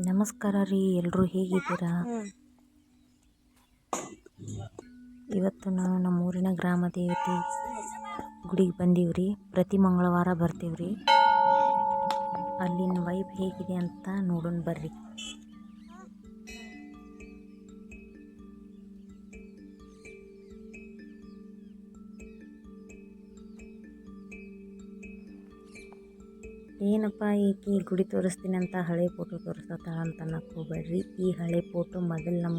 ನಮಸ್ಕಾರ ರೀ, ಎಲ್ಲರೂ ಹೇಗಿದ್ದೀರಾ? ಇವತ್ತು ನಾವು ನಮ್ಮೂರಿನ ಗ್ರಾಮ ದೇವತೆ ಗುಡಿಗೆ ಬಂದೀವ್ರಿ. ಪ್ರತಿ ಮಂಗಳವಾರ ಬರ್ತೀವ್ರಿ. ಅಲ್ಲಿನ ವೈಬ್ ಹೇಗಿದೆ ಅಂತ ನೋಡೋಣ ಬರ್ರಿ. ಏನಪ್ಪ ಈಕಿ ಗುಡಿ ತೋರಿಸ್ತೀನಿ ಅಂತ ಹಳೆ ಫೋಟೋ ತೋರಿಸ್ತಾಳ ಅಂತ ಅನ್ನಕ್ಕೆ ಹೋಗ್ಬೇಡ್ರಿ. ಈ ಹಳೆ ಫೋಟೋ ಮೊದಲು ನಮ್ಮ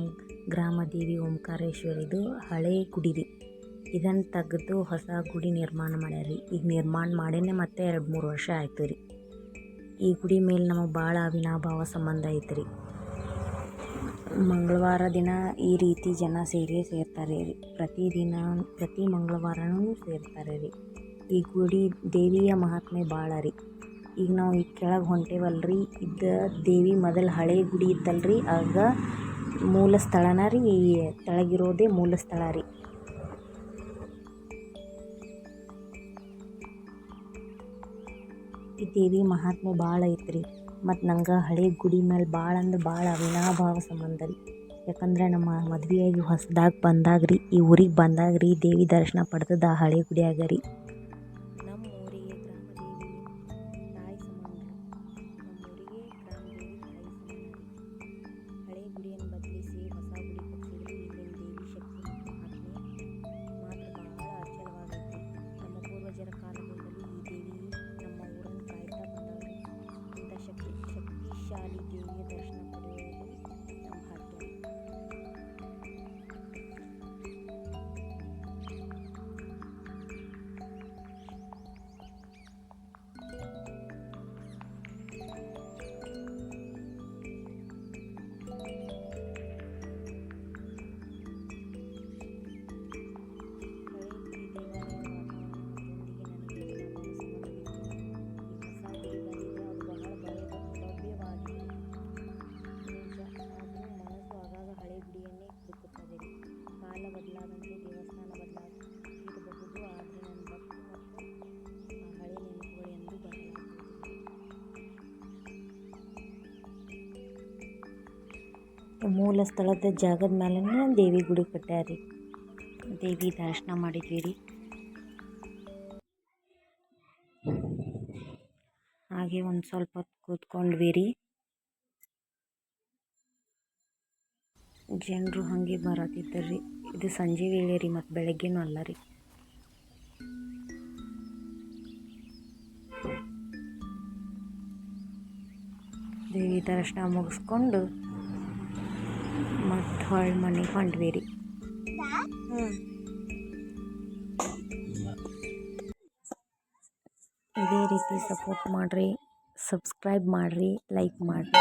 ಗ್ರಾಮ ದೇವಿ ಓಂಕಾರೇಶ್ವರಿದು ಹಳೆ ಗುಡಿ ರೀ. ಇದನ್ನು ತೆಗೆದು ಹೊಸ ಗುಡಿ ನಿರ್ಮಾಣ ಮಾಡ್ಯಾರಿ. ಈಗ ನಿರ್ಮಾಣ ಮಾಡೇನೆ ಮತ್ತೆ 2-3 ವರ್ಷ ಆಯ್ತು ರೀ. ಈ ಗುಡಿ ಮೇಲೆ ನಮಗೆ ಭಾಳ ಅವಿನಾಭಾವ ಸಂಬಂಧ ಐತ್ರಿ. ಮಂಗಳವಾರ ದಿನ ಈ ರೀತಿ ಜನ ಸೇರ್ತಾರೆ ರೀ. ಪ್ರತಿ ಮಂಗಳವಾರನೂ ಸೇರ್ತಾರೆ ರೀ. ಈ ಗುಡಿ ದೇವಿಯ ಮಹಾತ್ಮೆ ಭಾಳ ರೀ. ಈಗ ನಾವು ಈ ಕೆಳಗೆ ಹೊಂಟೇವಲ್ರಿ, ಇದು ದೇವಿ ಮೊದಲು ಹಳೆ ಗುಡಿ ಇತ್ತಲ್ರಿ, ಆಗ ಮೂಲ ಸ್ಥಳನ ರೀ. ತೆಳಗಿರೋದೇ ಮೂಲ ಸ್ಥಳ ರೀ. ಈ ದೇವಿ ಮಹಾತ್ಮೆ ಭಾಳ ಐತ್ರಿ. ಮತ್ತು ನಂಗೆ ಹಳೆ ಗುಡಿ ಮೇಲೆ ಭಾಳ ಅಂದ್ರೆ ಭಾಳ ಅವಿನಾಭಾವ ಸಂಬಂಧ ರೀ. ಯಾಕಂದರೆ ನಮ್ಮ ಮದುವೆಯಾಗಿ ಹೊಸದಾಗಿ ಬಂದಾಗ ರೀ, ಈ ಊರಿಗೆ ಬಂದಾಗ ರೀ, ದೇವಿ ದರ್ಶನ ಪಡೆದದ್ದು ಆ ಹಳೆ ಗುಡಿಯಾಗ ರೀ. ನಮ್ಮ ಊರಿಗೆ ಗ್ರಾಮ ದೇವಿ ತಾಯಿ ಸಮಾನ ರೀ. ನಮ್ಮೂರಿಗೆ ಗ್ರಾಮ ದೇವಿ ತಾಯಿ ಸಮಾನ ರೀ. ಹಳೆ ಗುಡಿಯನ್ನು ಬದಲಿಸಿ ಹೊಸ ಗುಡಿ ಕಟ್ಟಿಸಿದ್ರು. ಇಲ್ಲಿನ ದೇವಿ ಶಕ್ತಿ ಮಹಾತ್ಮೆ ಮಾತ್ರ ಭಾಳ ಅಚಲವಾಗೈತಿ. ನಮ್ಮ ಪೂರ್ವಜರ ಕಾಲದಿಂದಲೂ ಈ ದೇವಿ ನಮ್ಮ ಊರನ್ನು ಕಾಯ್ತಾ ಬಂದವ್ರಿ. ಇಂಥ ಶಕ್ತಿಶಾಲಿ ದೇವಿಯ ದರ್ಶನ ಪಡೆಯುವುದು ನಮ್ಮ ಭಾಗ್ಯ. ಕಾಲ ಬದಲಾದಂತೆ ದೇವಸ್ಥಾನ ಬದಲಾಗಿರಬಹುದು, ಆದರೆ ನನ್ನ ಭಕ್ತಿ ಮತ್ತು ಹಳೆ ನೆನಪುಗಳು ಎಂದೂ ಬದಲಾಗುವುದಿಲ್ಲ. ಮೂಲ ಸ್ಥಳದ ಜಾಗದ ಮೇಲೆ ದೇವಿ ಗುಡಿ ಕಟ್ಟ್ಯಾರಿ. ದೇವಿ ದರ್ಶನ ಮಾಡಿದ್ವಿ ರೀ. ಹಾಗೆ ಒಂದು ಸ್ವಲ್ಪ ಹೊತ್ತು ಕೂತ್ಕೊಂಡ್ವಿ ರೀ. ಜನರು ಹಾಗೆ ಬರತ್ತಿದ್ದರ್ರಿ. ಇದು ಸಂಜೆ ವೇಳೆ ರೀ, ಮತ್ತು ಬೆಳಗ್ಗೆನೂ ಅಲ್ಲ ರೀ. ದೇವಿ ದರ್ಶನ ಮುಗಿಸ್ಕೊಂಡು ಮತ್ತು ಹೊಳ್ಳಿ ಮನೆಗೆ ಹೊಂಟ್ವಿ ರೀ. ಇದೇ ರೀತಿ ಸಪೋರ್ಟ್ ಮಾಡಿರಿ, ಸಬ್ಸ್ಕ್ರೈಬ್ ಮಾಡಿರಿ, ಲೈಕ್ ಮಾಡಿರಿ.